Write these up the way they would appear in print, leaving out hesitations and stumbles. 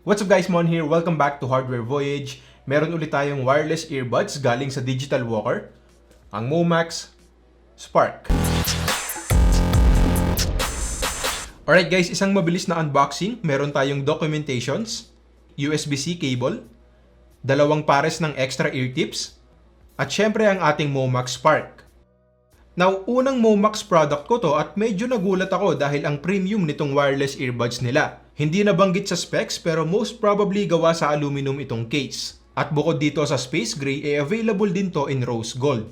What's up guys, Mon here. Welcome back to Hardware Voyage. Meron ulit tayong wireless earbuds galing sa Digital Walker, ang Momax Spark. Alright guys, isang mabilis na unboxing. Meron tayong documentations, USB-C cable, dalawang pares ng extra ear tips, at syempre ang ating Momax Spark. Now, unang Momax product ko to at medyo nagulat ako dahil ang premium nitong wireless earbuds nila. Hindi nabanggit sa specs pero most probably gawa sa aluminum itong case. At bukod dito sa space gray, available din to in rose gold.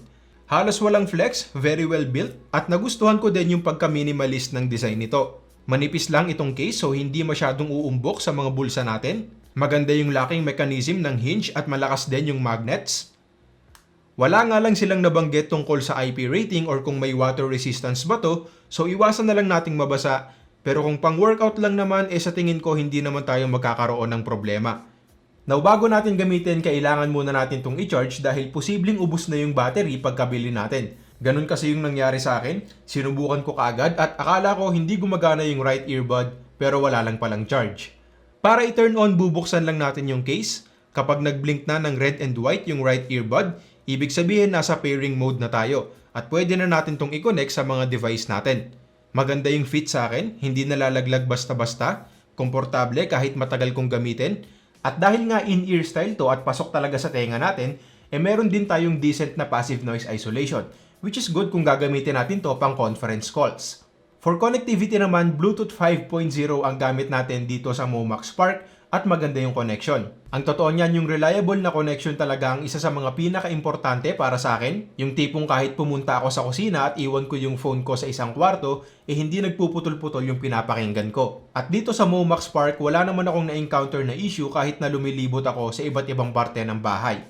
Halos walang flex, very well built, at nagustuhan ko din yung pagka-minimalist ng design nito. Manipis lang itong case so hindi masyadong uumbok sa mga bulsa natin. Maganda yung locking mechanism ng hinge at malakas din yung magnets. Wala nga lang silang nabanggit tungkol sa IP rating or kung may water resistance ba to, so iwasan na lang nating mabasa. Pero kung pang workout lang naman, sa tingin ko hindi naman tayo magkakaroon ng problema. Now, bago natin gamitin, kailangan muna natin itong i-charge dahil posibleng ubos na yung battery pagkabili natin. Ganun kasi yung nangyari sa akin, sinubukan ko kaagad at akala ko hindi gumagana yung right earbud pero wala lang palang charge. Para i-turn on, bubuksan lang natin yung case. Kapag nag-blink na ng red and white yung right earbud, ibig sabihin nasa pairing mode na tayo at pwede na natin itong i-connect sa mga device natin. Maganda yung fit sa akin, hindi nalalaglag basta-basta, komportable kahit matagal kong gamitin. At dahil nga in-ear style to at pasok talaga sa tenga natin, meron din tayong decent na passive noise isolation, which is good kung gagamitin natin to pang conference calls. For connectivity naman, Bluetooth 5.0 ang gamit natin dito sa Momax Spark at maganda yung connection. Ang totoo niyan, yung reliable na connection talaga ang isa sa mga pinaka-importante para sa akin. Yung tipong kahit pumunta ako sa kusina at iwan ko yung phone ko sa isang kwarto, hindi nagpuputol-putol yung pinapakinggan ko. At dito sa Momax Spark, wala naman akong na-encounter na issue kahit na lumilibot ako sa iba't ibang parte ng bahay.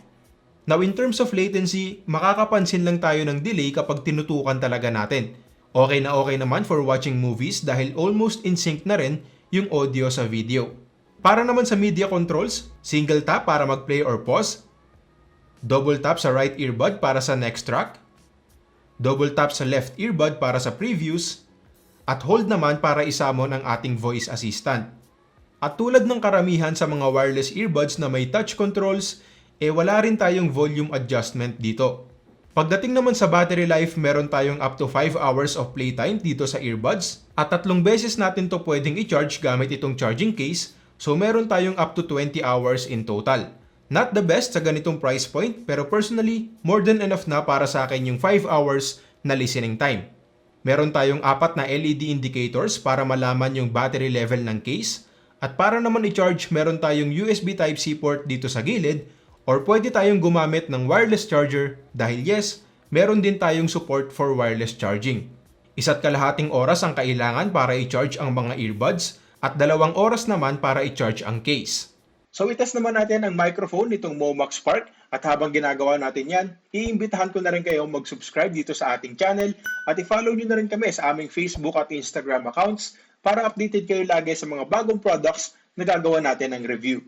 Now in terms of latency, makakapansin lang tayo ng delay kapag tinutukan talaga natin. Okay naman for watching movies dahil almost in sync na rin yung audio sa video. Para naman sa media controls, single tap para mag-play or pause, double tap sa right earbud para sa next track, double tap sa left earbud para sa previews, at hold naman para isamon ang ating voice assistant. At tulad ng karamihan sa mga wireless earbuds na may touch controls, wala rin tayong volume adjustment dito. Pagdating naman sa battery life, meron tayong up to 5 hours of playtime dito sa earbuds, at 3 beses natin to pwedeng i-charge gamit itong charging case. So meron tayong up to 20 hours in total. Not the best sa ganitong price point, pero personally, more than enough na para sa akin yung 5 hours na listening time. Meron tayong 4 na LED indicators para malaman yung battery level ng case. At para naman i-charge, meron tayong USB Type-C port dito sa gilid, or pwede tayong gumamit ng wireless charger dahil yes, meron din tayong support for wireless charging. 1.5 oras ang kailangan para i-charge ang mga earbuds, at 2 oras naman para i-charge ang case. So itest naman natin ang microphone nitong Momax Spark at habang ginagawa natin yan, iimbitahan ko na rin kayo mag-subscribe dito sa ating channel at i-follow nyo na rin kami sa aming Facebook at Instagram accounts para updated kayo lagi sa mga bagong products na gagawa natin ng review.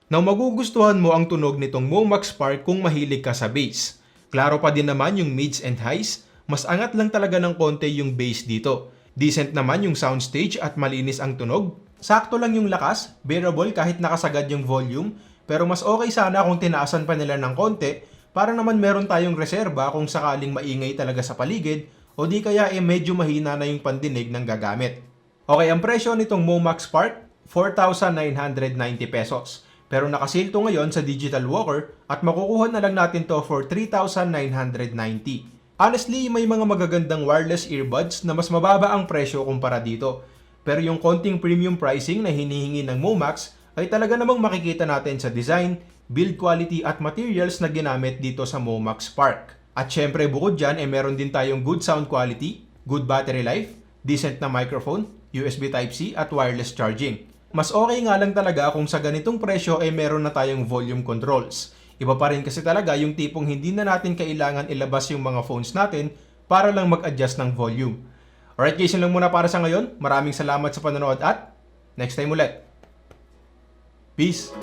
Now magugustuhan mo ang tunog nitong Momax Spark kung mahilig ka sa bass. Klaro pa din naman yung mids and highs, mas angat lang talaga ng konti yung bass dito. Decent naman yung soundstage at malinis ang tunog. Sakto lang yung lakas, bearable kahit nakasagad yung volume, pero mas okay sana kung tinaasan pa nila ng konti para naman meron tayong reserba kung sakaling maingay talaga sa paligid o di kaya medyo mahina na yung pandinig ng gagamit. Okay, ang presyo nitong Momax Spark, 4,990 pesos. Pero nakasale to ngayon sa Digital Walker at makukuha na lang natin to for 3,990. Honestly, may mga magagandang wireless earbuds na mas mababa ang presyo kumpara dito. Pero yung konting premium pricing na hinihingi ng Momax ay talaga namang makikita natin sa design, build quality at materials na ginamit dito sa Momax Spark. At syempre bukod dyan, meron din tayong good sound quality, good battery life, decent na microphone, USB Type-C at wireless charging. Mas okay nga lang talaga kung sa ganitong presyo meron na tayong volume controls. Iba pa rin kasi talaga yung tipong hindi na natin kailangan ilabas yung mga phones natin para lang mag-adjust ng volume. Alright guys, yun lang muna para sa ngayon. Maraming salamat sa panonood at next time ulit. Peace!